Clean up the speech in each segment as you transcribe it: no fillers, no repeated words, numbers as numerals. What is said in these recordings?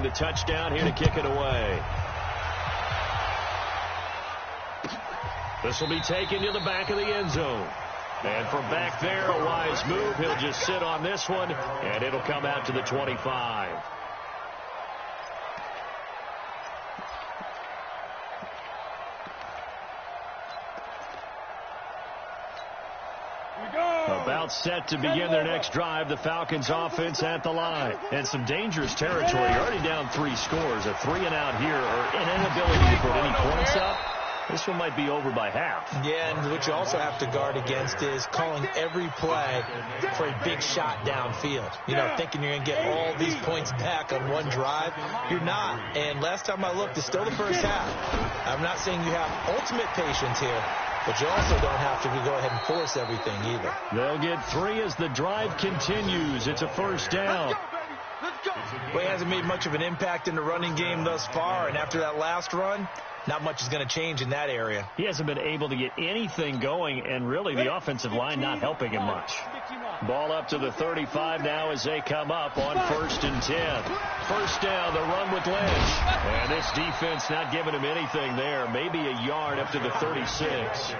the touchdown here to kick it away. This will be taken to the back of the end zone. And from back there, a wise move. He'll just sit on this one, and it'll come out to the 25. About set to begin their next drive. The Falcons offense at the line. And some dangerous territory. You're already down 3 scores. A 3-and-out here, or an inability to put any points up. This one might be over by half. Yeah, and what you also have to guard against is calling every play for a big shot downfield. You know, thinking you're going to get all these points back on one drive. You're not. And last time I looked, it's still the first half. I'm not saying you have ultimate patience here, but you also don't have to go ahead and force everything either. They'll get 3 as the drive continues. It's a first down. Well, he hasn't made much of an impact in the running game thus far, and after that last run, not much is going to change in that area. He hasn't been able to get anything going, and really the offensive line not helping him much. Ball up to the 35 now as they come up on 1st and 10. First down, the run with Lynch. And this defense not giving him anything there. Maybe a yard up to the 36.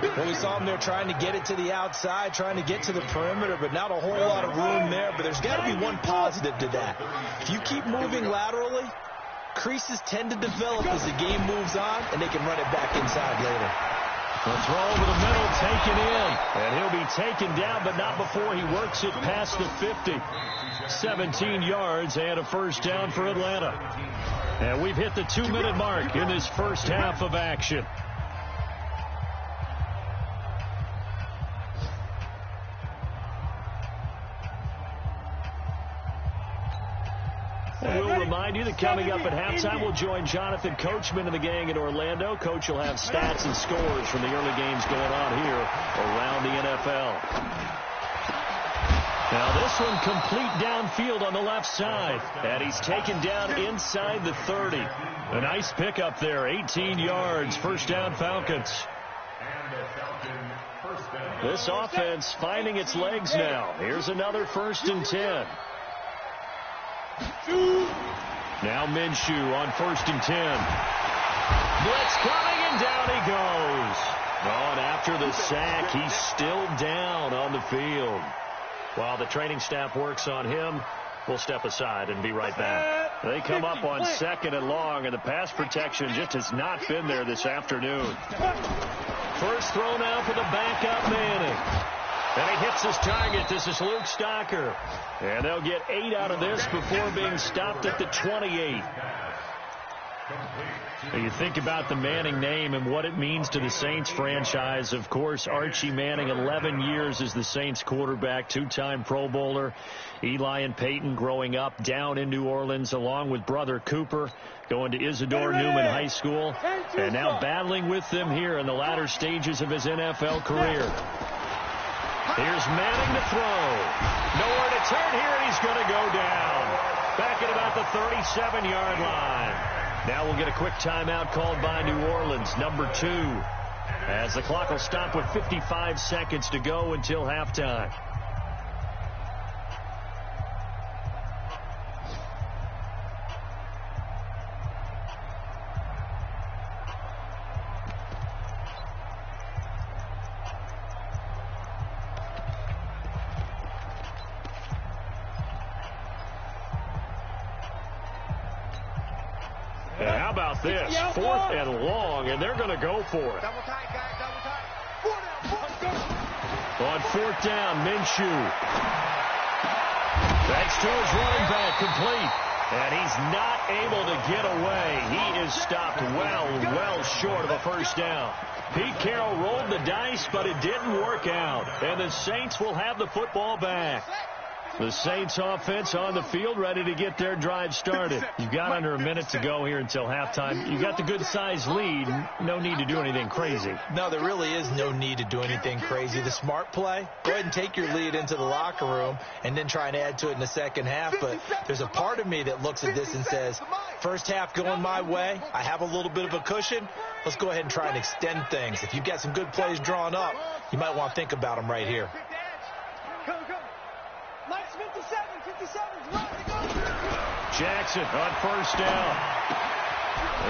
Well, we saw him there trying to get it to the outside, trying to get to the perimeter, but not a whole lot of room there. But there's got to be one positive to that. If you keep moving laterally, creases tend to develop as the game moves on, and they can run it back inside later. The throw over the middle, taken in. And he'll be taken down, but not before he works it past the 50. 17 yards and a first down for Atlanta. And we've hit the 2-minute mark in this first half of action. We'll remind you that coming up at halftime, we'll join Jonathan Coachman and the gang in Orlando. Coach will have stats and scores from the early games going on here around the NFL. Now this one complete downfield on the left side. And he's taken down inside the 30. A nice pickup there, 18 yards. First down, Falcons. This offense finding its legs now. Here's another 1st and 10. Now Minshew on 1st and 10. Blitz coming, and down he goes. Oh, and after the sack, he's still down on the field. While the training staff works on him, we'll step aside and be right back. They come up on 2nd and long, and the pass protection just has not been there this afternoon. First throw now for the backup Manning. And he hits his target. This is Luke Stocker. And they'll get 8 out of this before being stopped at the 28. You think about the Manning name and what it means to the Saints franchise. Of course, Archie Manning, 11 years as the Saints quarterback, 2-time Pro Bowler. Eli and Peyton growing up down in New Orleans along with brother Cooper, going to Isidore Newman High School, and now battling with them here in the latter stages of his NFL career. Here's Manning to throw. Nowhere to turn here, and he's going to go down. Back at about the 37-yard line. Now we'll get a quick timeout called by New Orleans, number 2, as the clock will stop with 55 seconds to go until halftime. How about this? 4th and long, and they're going to go for it. On 4th down, Minshew. Thanks to his running back, complete. And he's not able to get away. He is stopped well short of a first down. Pete Carroll rolled the dice, but it didn't work out. And the Saints will have the football back. The Saints offense on the field, ready to get their drive started. You've got under a minute to go here until halftime. You've got the good-sized lead. No need to do anything crazy. No, there really is no need to do anything crazy. The smart play, go ahead and take your lead into the locker room and then try and add to it in the second half. But there's a part of me that looks at this and says, first half going my way, I have a little bit of a cushion. Let's go ahead and try and extend things. If you've got some good plays drawn up, you might want to think about them right here. Jackson on first down.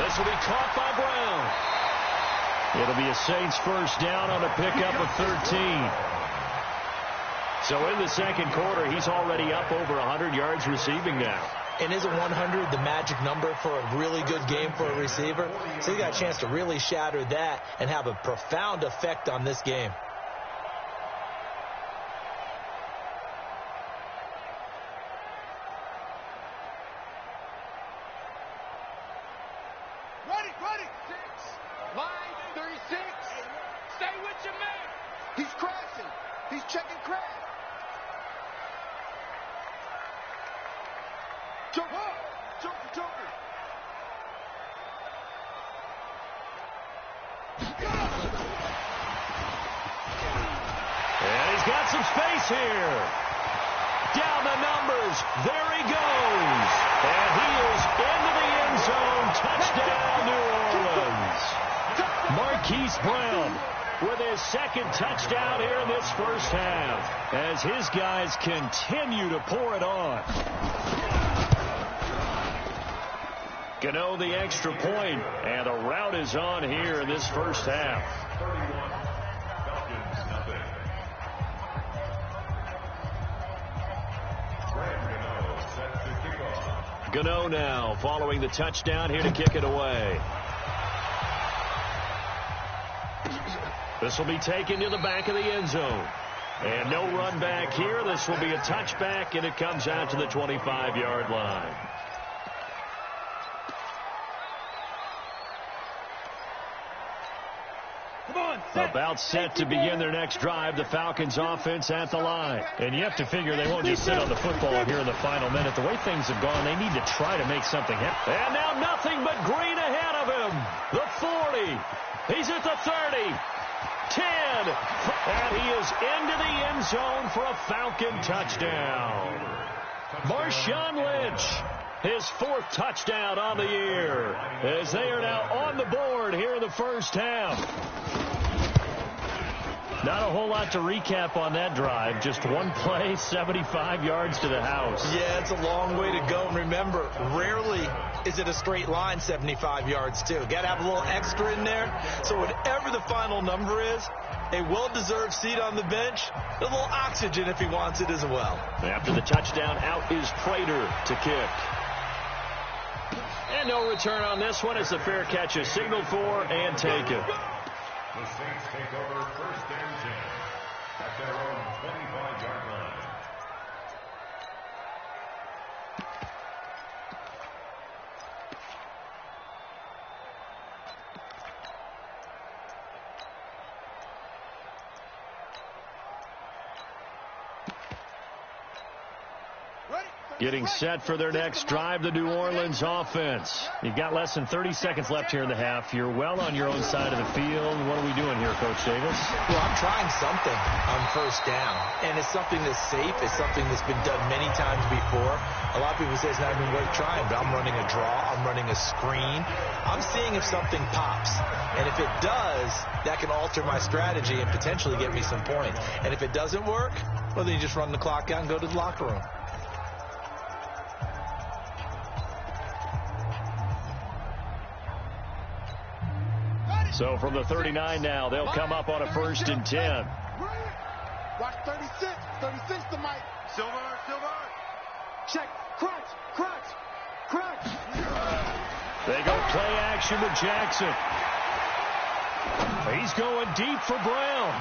This will be caught by Brown. It'll be a Saints first down on a pickup of 13. So in the second quarter, he's already up over 100 yards receiving now. And isn't 100 the magic number for a really good game for a receiver? So he got a chance to really shatter that and have a profound effect on this game. Ready. 6. Line 36. Stay with your man. He's crashing. He's checking crash. Joker. And he's got some space here. Down the numbers. There he goes. And he is into the end zone. Touchdown, New Orleans. Marquise Brown with his second touchdown here in this first half as his guys continue to pour it on. Gano the extra point, and a rout is on here in this first half. Gano now following the touchdown here to kick it away. This will be taken to the back of the end zone. And no run back here. This will be a touchback, and it comes out to the 25-yard line. About set to begin their next drive, the Falcons offense at the line. And you have to figure they won't just sit on the football here in the final minute. The way things have gone, they need to try to make something happen. And now nothing but green ahead of him. The 40. He's at the 30. 10. And he is into the end zone for a Falcon touchdown. Marshawn Lynch, his fourth touchdown on the year, as they are now on the board here in the first half. Not a whole lot to recap on that drive. Just one play, 75 yards to the house. Yeah, it's a long way to go. And remember, rarely is it a straight line 75 yards, too. Got to have a little extra in there. So whatever the final number is, a well-deserved seat on the bench, a little oxygen if he wants it as well. After the touchdown, out is Prater to kick. And no return on this one as the fair catch is signaled for and taken. The Saints take over first and 10 at their own 25-yard line. Getting set for their next drive, the New Orleans offense. You've got less than 30 seconds left here in the half. You're well on your own side of the field. What are we doing here, Coach Davis? Well, I'm trying something on first down, and it's something that's safe. It's something that's been done many times before. A lot of people say it's not even worth trying, but I'm running a draw. I'm running a screen. I'm seeing if something pops, and if it does, that can alter my strategy and potentially get me some points. And if it doesn't work, well, then you just run the clock out and go to the locker room. So from the 39 now, they'll come up on a first and 10. Watch 36. 36 to Mike. Silver. Check. Crunch. They go play action with Jackson. He's going deep for Brown.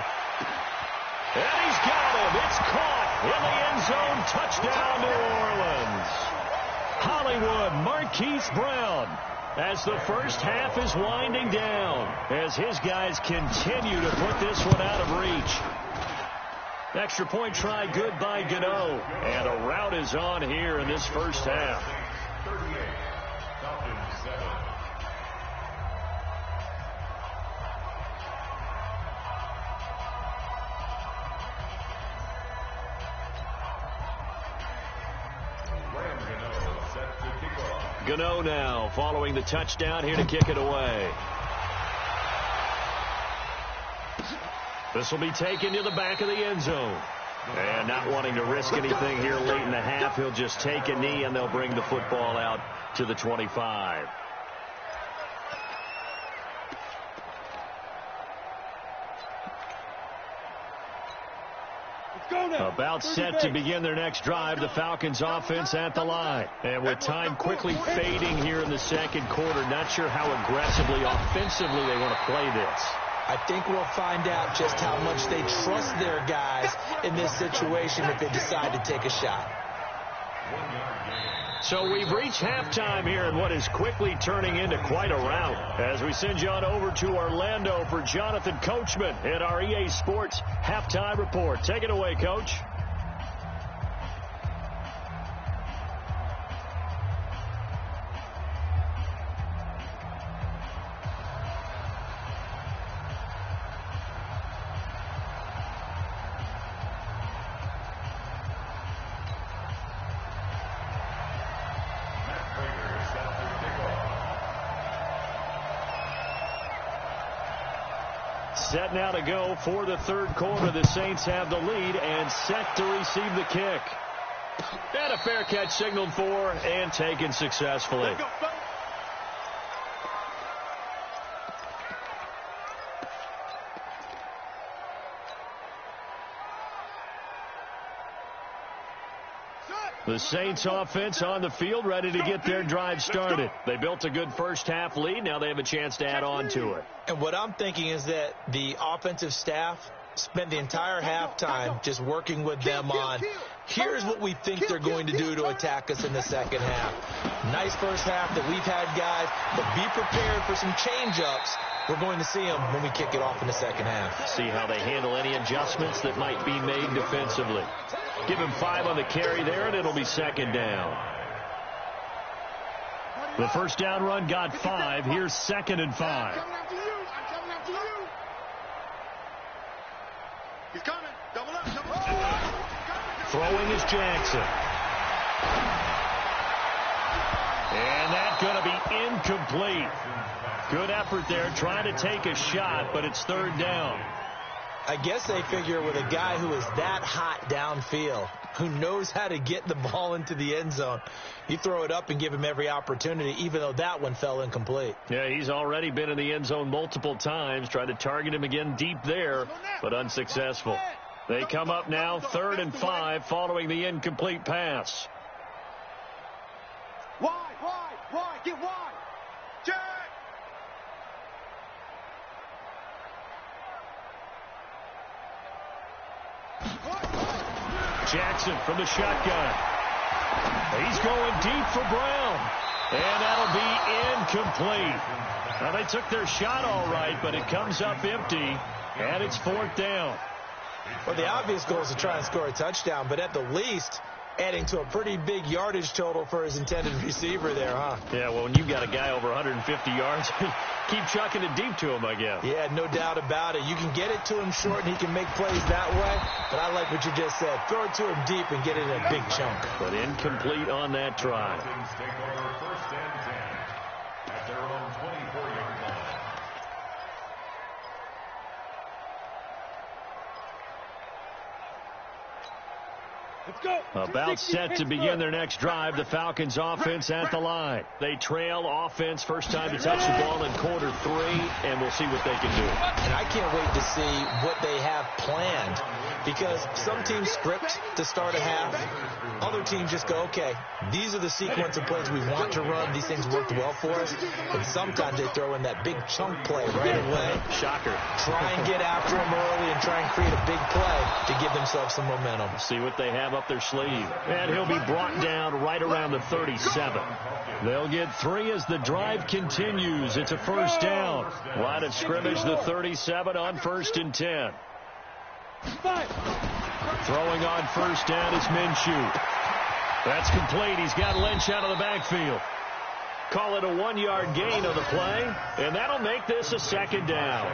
And he's got him. It's caught in the end zone. Touchdown, New Orleans. Hollywood, Marquise Brown. As the first half is winding down, as his guys continue to put this one out of reach. Extra point try good by Gano, and a rout is on here in this first half. 38, Falcons 7. Gano now following the touchdown here to kick it away. This will be taken to the back of the end zone. And not wanting to risk anything here late in the half, he'll just take a knee, and they'll bring the football out to the 25. About set to begin their next drive, the Falcons offense at the line. And with time quickly fading here in the second quarter, not sure how aggressively, offensively they want to play this. I think we'll find out just how much they trust their guys in this situation if they decide to take a shot. So we've reached halftime here in what is quickly turning into quite a rout. As we send you on over to Orlando for Jonathan Coachman in our EA Sports Halftime Report. Take it away, Coach. Set now to go for the third quarter. The Saints have the lead and set to receive the kick. And a fair catch signaled for and taken successfully. The Saints offense on the field, ready to get their drive started. They built a good first half lead. Now they have a chance to add on to it. And what I'm thinking is that the offensive staff spent the entire halftime just working with them on, here's what we think they're going to do to attack us in the second half. Nice first half that we've had, guys, but be prepared for some change-ups. We're going to see them when we kick it off in the second half. See how they handle any adjustments that might be made defensively. Give him 5 on the carry there, and it'll be second down. The first down run got 5. Here's 2nd and 5. He's coming. Double up. Double up. Throwing is Jackson. And that's going to be incomplete. Good effort there, trying to take a shot, but it's third down. I guess they figure with a guy who is that hot downfield, who knows how to get the ball into the end zone, you throw it up and give him every opportunity, even though that one fell incomplete. Yeah, he's already been in the end zone multiple times, tried to target him again deep there, but unsuccessful. They come up now, 3rd and 5, following the incomplete pass. Wide, get wide. Jack! Jackson from the shotgun. He's going deep for Brown. And that'll be incomplete. Now, they took their shot all right, but it comes up empty, and it's 4th down. Well, the obvious goal is to try and score a touchdown, but at the least, adding to a pretty big yardage total for his intended receiver there, huh? Yeah, well, when you've got a guy over 150 yards, keep chucking it deep to him, I guess. Yeah, no doubt about it. You can get it to him short, and he can make plays that way, but I like what you just said. Throw it to him deep and get it in a big chunk. But incomplete on that try. Take over 1st and 10 at their own 24-yard line. About set to begin their next drive, the Falcons offense at the line. They trail offense, first time to touch the ball in quarter 3, and we'll see what they can do. And I can't wait to see what they have planned, because some teams script to start a half. Other teams just go, okay, these are the sequence of plays we want to run. These things worked well for us. And sometimes they throw in that big chunk play right away. Shocker. Try and get after them early and try and create a big play to give themselves some momentum. See what they have up their sleeve. And he'll be brought down right around the 37. They'll get 3 as the drive continues. It's a first down. Line of scrimmage, the 37 on 1st and 10. Throwing on first down is Minshew. That's complete. He's got Lynch out of the backfield. Call it a 1-yard gain on the play, and that'll make this a second down.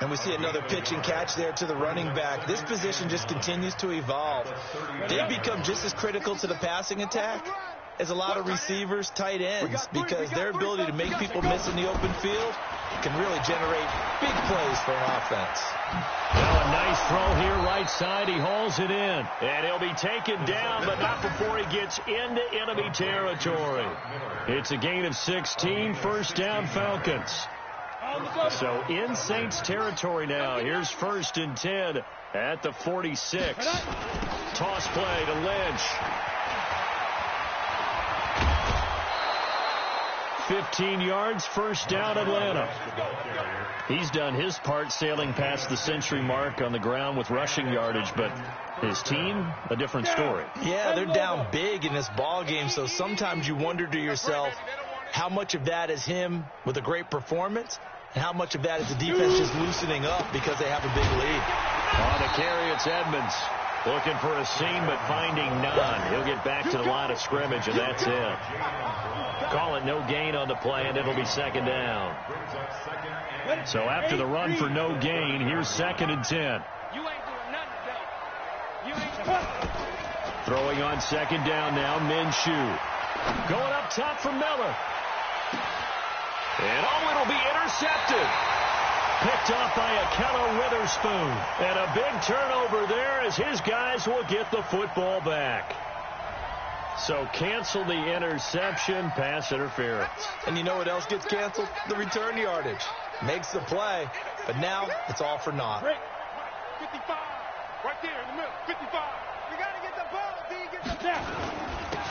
And we see another pitch and catch there to the running back. This position just continues to evolve. They've become just as critical to the passing attack as a lot of receivers, tight ends, because their ability to make people miss in the open field can really generate big plays for an offense. Now a nice throw here, right side. He hauls it in. And he'll be taken down, but not before he gets into enemy territory. It's a gain of 16, first down Falcons. So in Saints territory now. Here's 1st and 10 at the 46. Toss play to Lynch. 15 yards, first down Atlanta. He's done his part sailing past the century mark on the ground with rushing yardage, but his team, a different story. Yeah, they're down big in this ball game, so sometimes you wonder to yourself how much of that is him with a great performance and how much of that is the defense just loosening up because they have a big lead. On the carry, it's Edmonds. Looking for a seam, but finding none. He'll get back to the line of scrimmage, and that's it. Call it no gain on the play, and it'll be 2nd down. So after the run for no gain, here's 2nd and 10. You ain't doing nothing, Bill. Throwing on 2nd down now, Minshew. Going up top for Miller. And it'll be intercepted. Picked off by Akello Witherspoon. And a big turnover there as his guys will get the football back. So cancel the interception, pass interference. And you know what else gets canceled? The return yardage. Makes the play, but now it's all for naught. 55, right there in the middle, 55. You got to get the ball, D, get the ball.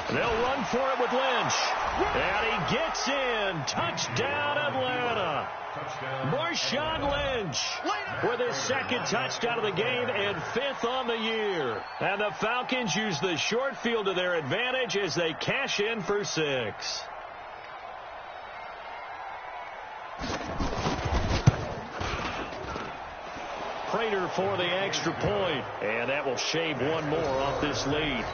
They'll run for it with Lynch. And he gets in. Touchdown, Atlanta. Marshawn Lynch with his 2nd touchdown of the game and 5th on the year. And the Falcons use the short field to their advantage as they cash in for 6. Prater for the extra point, and that will shave one more off this lead.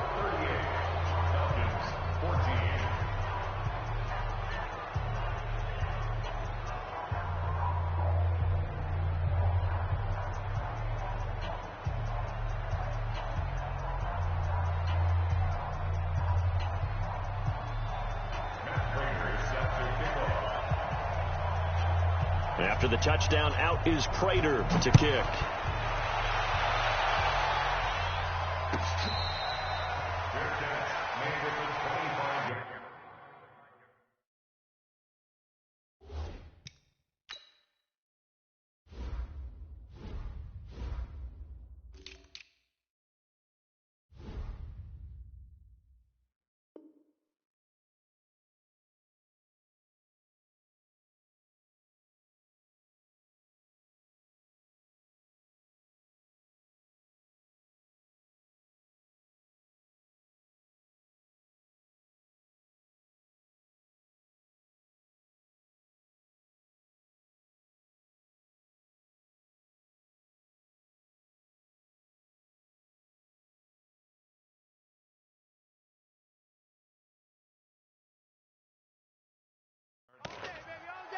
After the touchdown, out is Prater to kick.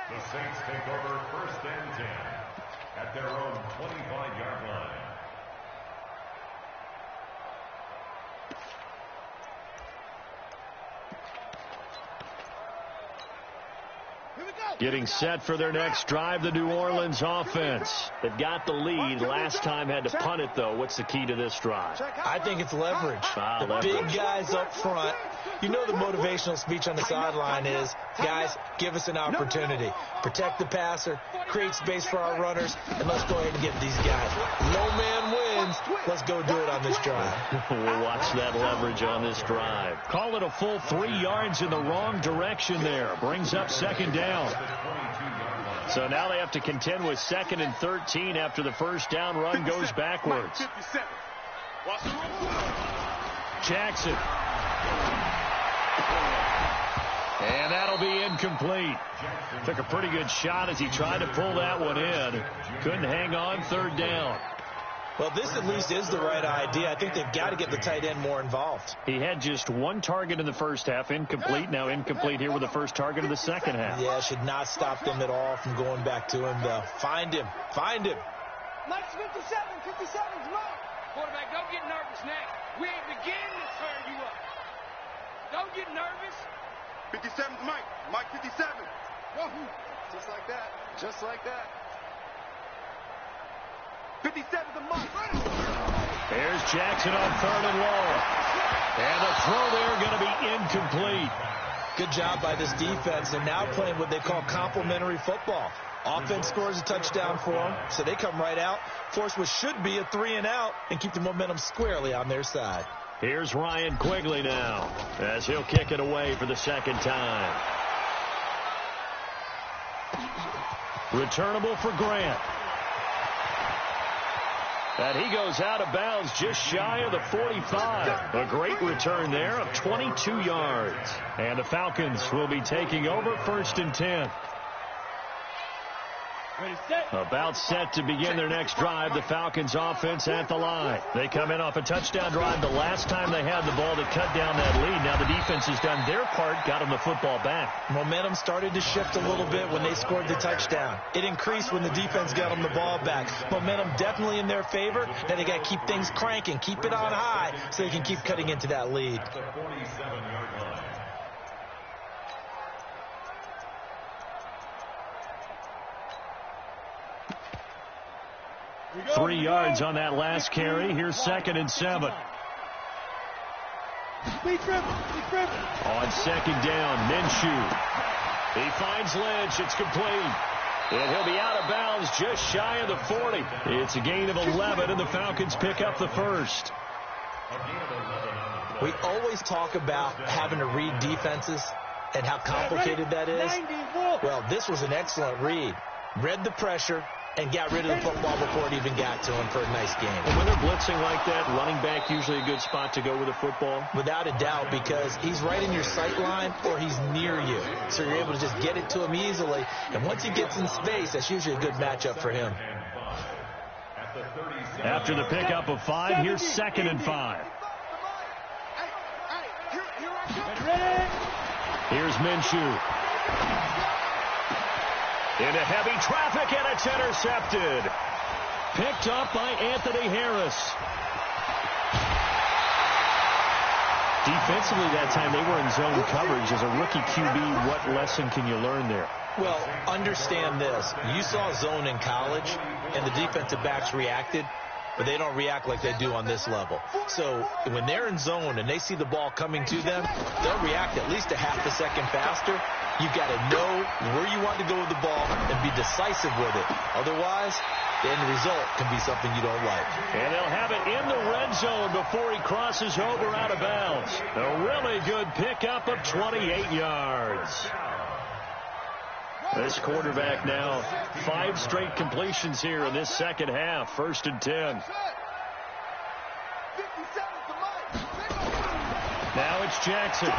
The Saints take over 1st and 10 at their own 25-yard line. Getting set for their next drive, the New Orleans offense. They've got the lead. Last time had to punt it, though. What's the key to this drive? I think it's leverage. The big guys up front. You know the motivational speech on the sideline is, guys, give us an opportunity. Protect the passer, create space for our runners, and let's go ahead and get these guys. No man wins. Let's go do it on this drive. We'll watch that leverage on this drive. Call it a full 3 yards in the wrong direction there. Brings up 2nd down. So now they have to contend with 2nd and 13 after the first down run goes backwards. Jackson. And that'll be incomplete. Took a pretty good shot as he tried to pull that one in. Couldn't hang on, 3rd down. Well, this at least is the right idea. I think they've got to get the tight end more involved. He had just 1 target in the first half, incomplete. Now incomplete here with the first target of the second half. Yeah, should not stop them at all from going back to him, though. Find him. Find him. Mike's 57. 57's Mike. Quarterback, don't get nervous now. We ain't beginning to turn you up. Don't get nervous. 57's Mike. Mike 57. Whoa. Just like that. Just like that. 57 the mark. There's Jackson on 3rd and long. And the throw there going to be incomplete. Good job by this defense, and now playing what they call complementary football. Offense scores a touchdown for them, so they come right out, force what should be a 3-and-out, and keep the momentum squarely on their side. Here's Ryan Quigley now, as he'll kick it away for the second time. Returnable for Grant. And he goes out of bounds just shy of the 45. A great return there of 22 yards. And the Falcons will be taking over 1st and 10. About set to begin their next drive, the Falcons offense at the line. They come in off a touchdown drive the last time they had the ball to cut down that lead. Now the defense has done their part, got them the football back. Momentum started to shift a little bit when they scored the touchdown. It increased when the defense got them the ball back. Momentum definitely in their favor. Now they got to keep things cranking, keep it on high so they can keep cutting into that lead. 3 yards on that last carry. Here's 2nd and 7. On 2nd down, Minshew. He finds Lynch. It's complete. And he'll be out of bounds just shy of the 40. It's a gain of 11, and the Falcons pick up the first. We always talk about having to read defenses and how complicated that is. Well, this was an excellent read. Read the pressure and got rid of the football before it even got to him for a nice game. And when they're blitzing like that, running back usually a good spot to go with the football? Without a doubt, because he's right in your sight line or he's near you. So you're able to just get it to him easily. And once he gets in space, that's usually a good matchup for him. After the pickup of 5, here's 2nd and 5. Here's Minshew. Into heavy traffic, and it's intercepted. Picked up by Anthony Harris. Defensively that time, they were in zone coverage. As a rookie QB, what lesson can you learn there? Well, understand this. You saw zone in college, and the defensive backs reacted, but they don't react like they do on this level. So when they're in zone and they see the ball coming to them, they'll react at least a half a second faster. You've got to know where you want to go with the ball and be decisive with it. Otherwise, the end result can be something you don't like. And they'll have it in the red zone before he crosses over out of bounds. A really good pickup of 28 yards. This quarterback now, 5 straight completions here in this second half. 1st and 10. Now it's Jackson.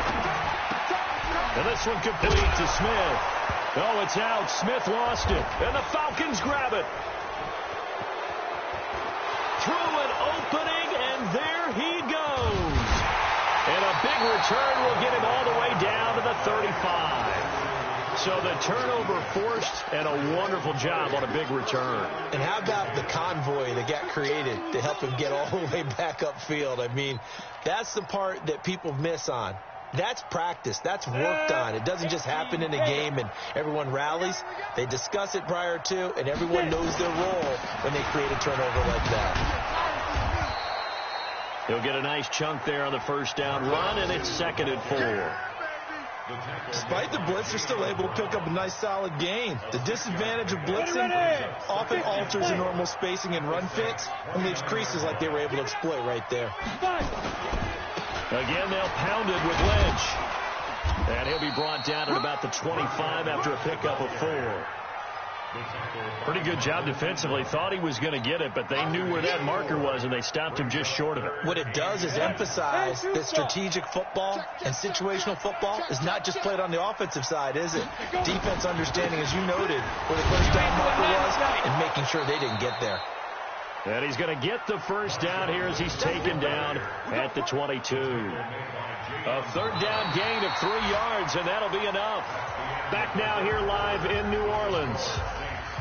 And this one complete to Smith. Oh, it's out. Smith lost it. And the Falcons grab it. Through an opening, and there he goes. And a big return will get him all the way down to the 35. So the turnover forced, and a wonderful job on a big return. And how about the convoy that got created to help him get all the way back upfield? I mean, that's the part that people miss on. That's practice. That's worked on. It doesn't just happen in a game and everyone rallies. They discuss it prior to, and everyone knows their role when they create a turnover like that. He'll get a nice chunk there on the 1st down run, and it's 2nd and 4. Despite the blitz, they're still able to pick up a nice solid gain. The disadvantage of blitzing often alters the normal spacing and run fits and leaves creases like they were able to exploit right there. Again, they'll pound it with Lynch. And he'll be brought down at about the 25 after a pickup of 4. Pretty good job defensively. Thought he was going to get it, but they knew where that marker was, and they stopped him just short of it. What it does is emphasize that strategic football and situational football is not just played on the offensive side, is it? Defense understanding, as you noted, where the 1st down marker was and making sure they didn't get there. And he's going to get the 1st down here as he's taken down at the 22. A 3rd down gain of 3 yards, and that'll be enough. Back now here live in New Orleans.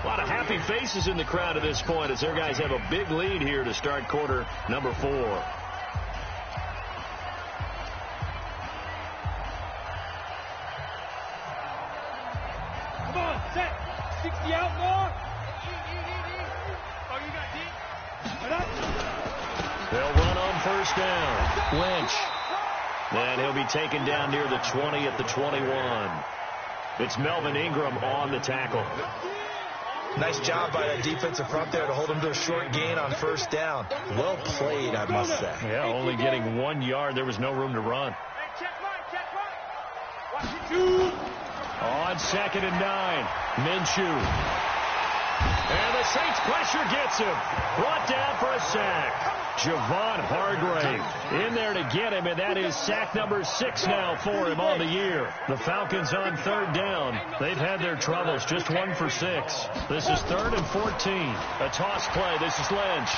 A lot of happy faces in the crowd at this point as their guys have a big lead here to start quarter number 4. Set. 60 out more. Oh, you got deep. They'll run on first down. Lynch. And he'll be taken down near the 20 at the 21. It's Melvin Ingram on the tackle. Nice job by that defensive front there to hold him to a short gain on first down. Well played, I must say. Yeah, only getting 1 yard. There was no room to run. Hey, check right. On 2nd and 9, Minshew. And the Saints pressure gets him. Brought down for a sack. Javon Hargrave in there to get him, and that is sack number 6 now for him on the year. The Falcons on 3rd down. They've had their troubles, just 1 for 6. This is 3rd and 14. A toss play. This is Lynch.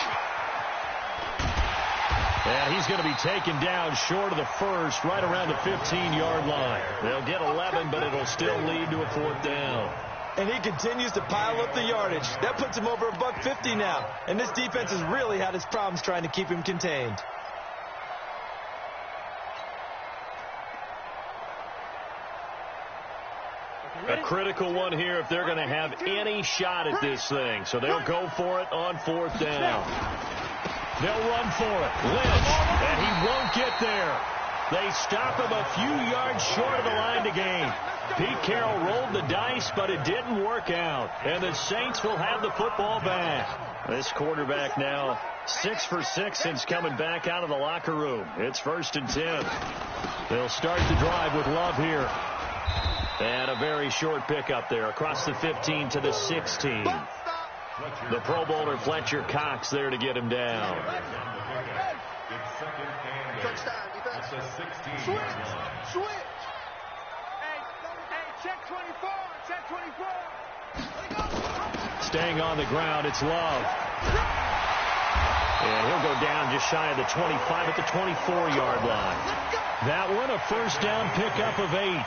And he's going to be taken down short of the first, right around the 15-yard line. They'll get 11, but it'll still lead to a 4th down. And he continues to pile up the yardage. That puts him over $150 now. And this defense has really had its problems trying to keep him contained. A critical one here if they're going to have any shot at this thing. So they'll go for it on 4th down. They'll run for it. Lynch, and he won't get there. They stop him a few yards short of the line to gain. Pete Carroll rolled the dice, but it didn't work out. And the Saints will have the football back. This quarterback now 6 for 6 since coming back out of the locker room. It's 1st and 10. They'll start the drive with Love here. And a very short pickup there across the 15 to the 16. The Pro Bowler Fletcher Cox there to get him down. Switch. Hey, check 24. Check 24. Staying on the ground, it's Love. And he'll go down just shy of the 25 at the 24-yard line. That one, a first down pickup of 8.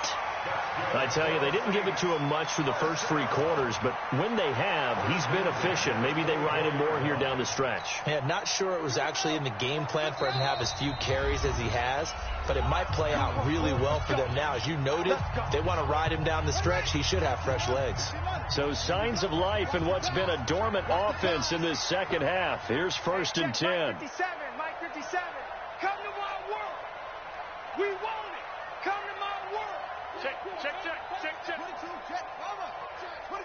I tell you, they didn't give it to him much for the first 3 quarters, but when they have, he's been efficient. Maybe they ride him more here down the stretch. Yeah, not sure it was actually in the game plan for him to have as few carries as he has, but it might play out really well for them now. As you noted, they want to ride him down the stretch. He should have fresh legs. So signs of life in what's been a dormant offense in this second half. Here's 1st and 10. Mike 57, Mike 57. Come to my world. We want it. Come to my world. Check. 22, check. Mama. 22,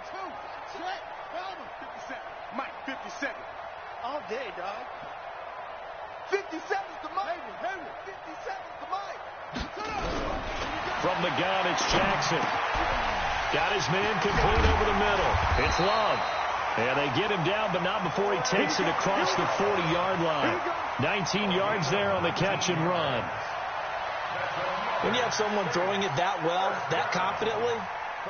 check. Mama. 57. Mike 57. All day, dog. 57's the Mike. 57's the Mike. From the gun, it's Jackson. Got his man complete over the middle. It's Love. And they get him down, but not before he takes it across the 40-yard line. 19 yards there on the catch and run. When you have someone throwing it that well, that confidently,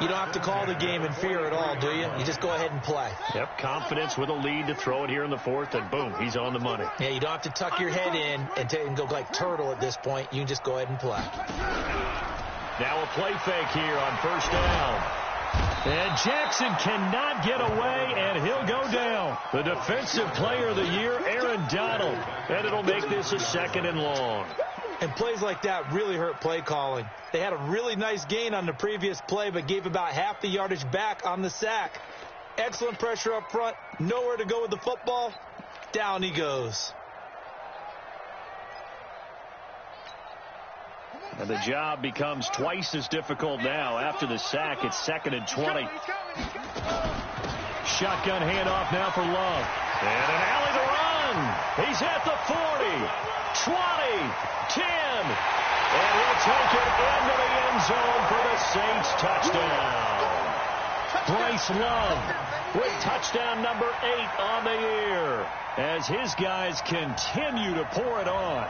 you don't have to call the game in fear at all, do you? You just go ahead and play. Yep, confidence with a lead to throw it here in the 4th, and boom, he's on the money. Yeah, you don't have to tuck your head in and go like turtle at this point. You can just go ahead and play. Now a play fake here on first down. And Jackson cannot get away, and he'll go down. The defensive player of the year, Aaron Donald. And it'll make this a 2nd and long. And plays like that really hurt play calling. They had a really nice gain on the previous play, but gave about half the yardage back on the sack. Excellent pressure up front. Nowhere to go with the football. Down he goes. And the job becomes twice as difficult now. After the sack, it's 2nd and 20. Shotgun handoff now for Love. And an alley to run. He's at the 40, 20, 10. And he'll take it into the end zone for the Saints touchdown. Bryce Love with touchdown number 8 on the year as his guys continue to pour it on.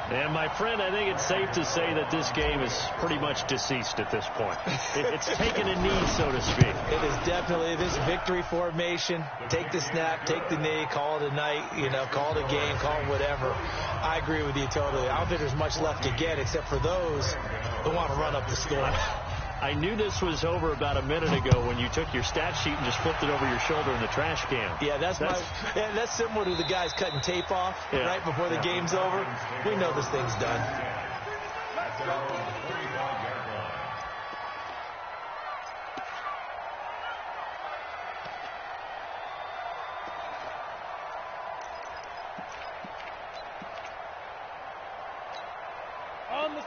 And, my friend, I think it's safe to say that this game is pretty much deceased at this point. It's taken a knee, so to speak. It is definitely this victory formation. Take the snap, take the knee, call it a night, call it a game, call it whatever. I agree with you totally. I don't think there's much left to get except for those who want to run up the score. I knew this was over about a minute ago when you took your stat sheet and just flipped it over your shoulder in the trash can. Yeah, that's similar to the guys cutting tape off right before the game's over. We know this thing's done.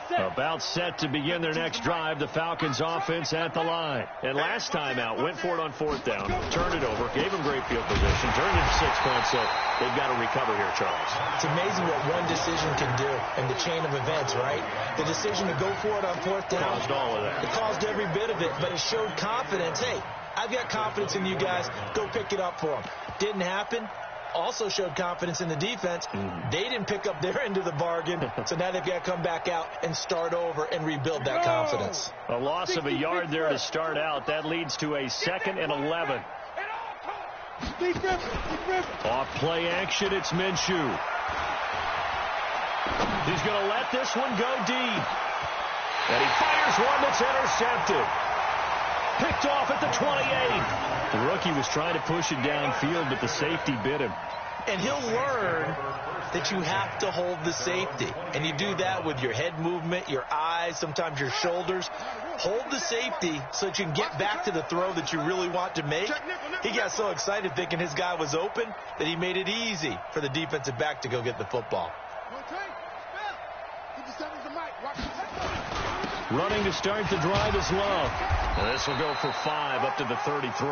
About set to begin their next drive, the Falcons offense at the line. And last time out, went for it on 4th down, turned it over, gave them great field position, turned it to 6 points, so they've got to recover here, Charles. It's amazing what one decision can do in the chain of events, right? The decision to go for it on 4th down. Caused all of that. It caused every bit of it, but it showed confidence. Hey, I've got confidence in you guys. Go pick it up for them. Didn't happen. Also showed confidence in the defense. They didn't pick up their end of the bargain, so now they've got to come back out and start over and rebuild that confidence. A loss of a yard there to start out. That leads to a 2nd and 11. Off play action, it's Minshew. He's going to let this one go deep. And he fires one that's intercepted. Picked off at the 28. The rookie was trying to push it downfield, but the safety bit him. And he'll learn that you have to hold the safety. And you do that with your head movement, your eyes, sometimes your shoulders. Hold the safety so that you can get back to the throw that you really want to make. He got so excited thinking his guy was open that he made it easy for the defensive back to go get the football. Running to start the drive is Love. And this will go for 5 up to the 33.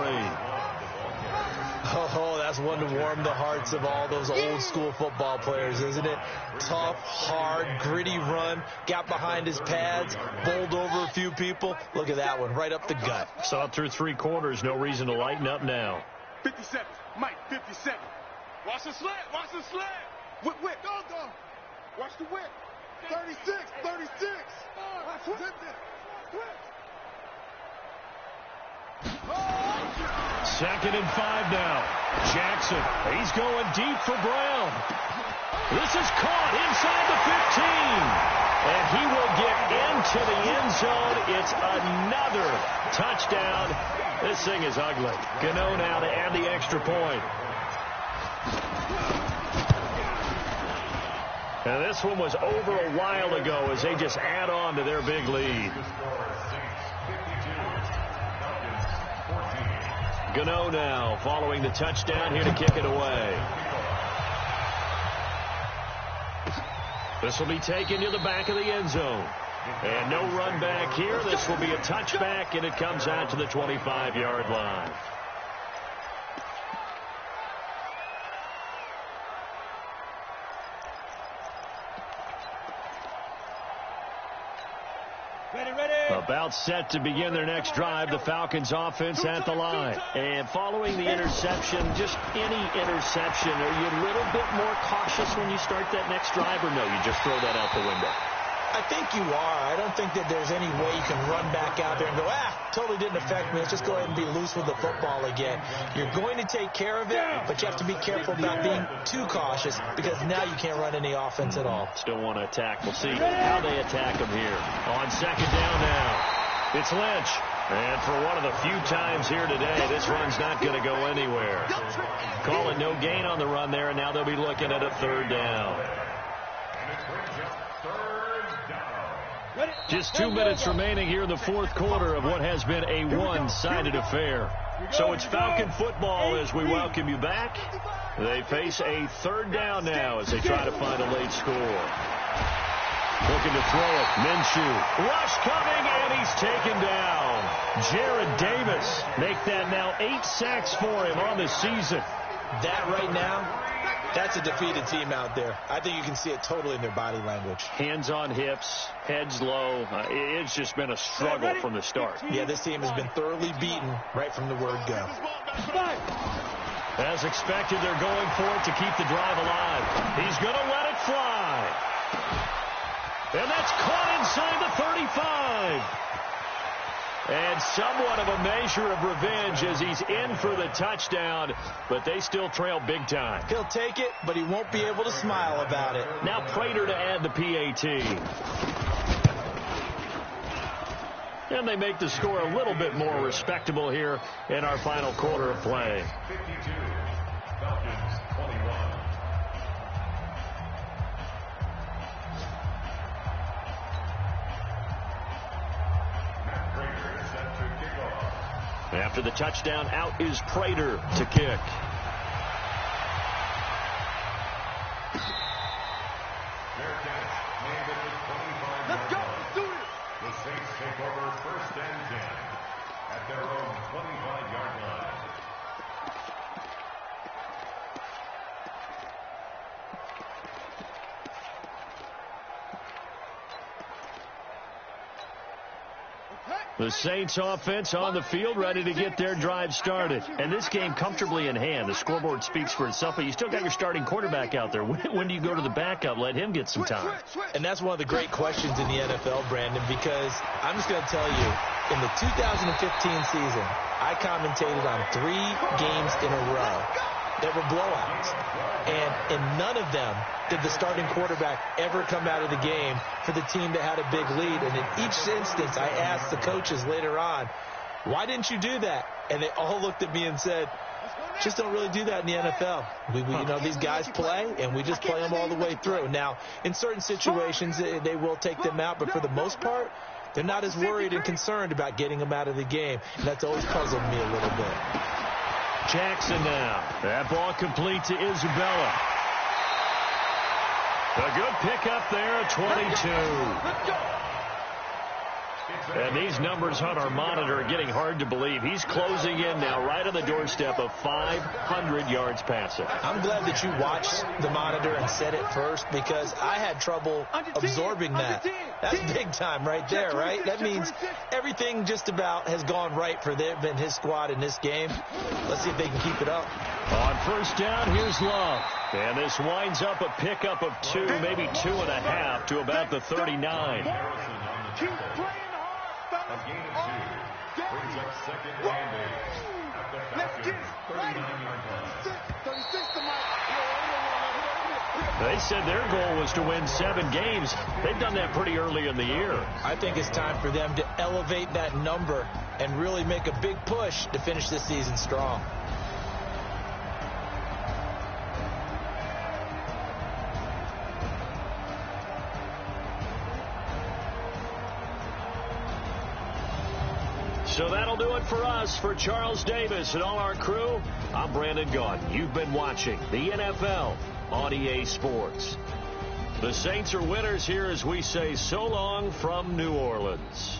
Oh, that's one to warm the hearts of all those old school football players, isn't it? Tough, hard, gritty run. Got behind his pads, bowled over a few people. Look at that one, right up the gut. Saw it through 3 quarters. No reason to lighten up now. 57. Mike, 57. Watch the slant. Watch the slant. Whip. Go. Watch the whip. 36. 36. Watch whip. 2nd and 5 now. Jackson, he's going deep for Brown. This is caught inside the 15. And he will get into the end zone. It's another touchdown. This thing is ugly. Gano now to add the extra point. And this one was over a while ago as they just add on to their big lead. Gano now following the touchdown here to kick it away. This will be taken to the back of the end zone. And no run back here. This will be a touchback, and it comes out to the 25-yard line. About set to begin their next drive, the Falcons offense at the line. And following the interception, just any interception, are you a little bit more cautious when you start that next drive, or no, you just throw that out the window? I think you are. I don't think that there's any way you can run back out there and go, totally didn't affect me. Let's just go ahead and be loose with the football again. You're going to take care of it, but you have to be careful about being too cautious because now you can't run any offense at all. Still want to attack. We'll see how they attack them here. On 2nd down now, it's Lynch. And for one of the few times here today, this run's not going to go anywhere. Call it no gain on the run there, and now they'll be looking at a 3rd down. Just 2 minutes remaining here in the 4th quarter of what has been a one-sided affair. So it's Falcon football as we welcome you back. They face a 3rd down now as they try to find a late score. Looking to throw it. Minshew. Rush coming, and he's taken down. Jared Davis make that now 8 sacks for him on the season. That right now, that's a defeated team out there. I think you can see it totally in their body language. Hands on hips, heads low. It's just been a struggle from the start. Yeah, this team has been thoroughly beaten right from the word go. As expected, they're going for it to keep the drive alive. He's going to let it fly. And that's caught inside the 35. And somewhat of a measure of revenge as he's in for the touchdown, but they still trail big time. He'll take it, but he won't be able to smile about it. Now Prater to add the PAT. And they make the score a little bit more respectable here in our final quarter of play. 52, Falcons 21. After the touchdown, out is Prater to kick. Let's go. The Saints offense on the field, ready to get their drive started. And this game comfortably in hand. The scoreboard speaks for itself, but you still got your starting quarterback out there. When do you go to the backup? Let him get some time. And that's one of the great questions in the NFL, Brandon, because I'm just going to tell you, in the 2015 season, I commentated on 3 games in a row that were blowouts. And in none of them did the starting quarterback ever come out of the game for the team that had a big lead. And in each instance, I asked the coaches later on, why didn't you do that? And they all looked at me and said, just don't really do that in the NFL. We you know, these guys play, and we just play them all the way through. Now, in certain situations, they will take them out, but for the most part, they're not as worried and concerned about getting them out of the game. And that's always puzzled me a little bit. Jackson now. That ball complete to Isabella. A good pickup there, 22. And these numbers on our monitor are getting hard to believe. He's closing in now right on the doorstep of 500 yards passing. I'm glad that you watched the monitor and said it first, because I had trouble absorbing that. That's big time right there, right? That means everything just about has gone right for them and his squad in this game. Let's see if they can keep it up. On first down, here's Love. And this winds up a pickup of 2, maybe 2.5 to about the 39. Keep playing hard, A gain of 2 brings up second and 8 at the Falcons' 39-yard line. 36 to Mike. They said their goal was to win 7 games. They've done that pretty early in the year. I think it's time for them to elevate that number and really make a big push to finish this season strong. So that'll do it for us. For Charles Davis and all our crew, I'm Brandon Gaudin. You've been watching the NFL on EA Sports. The Saints are winners here as we say so long from New Orleans.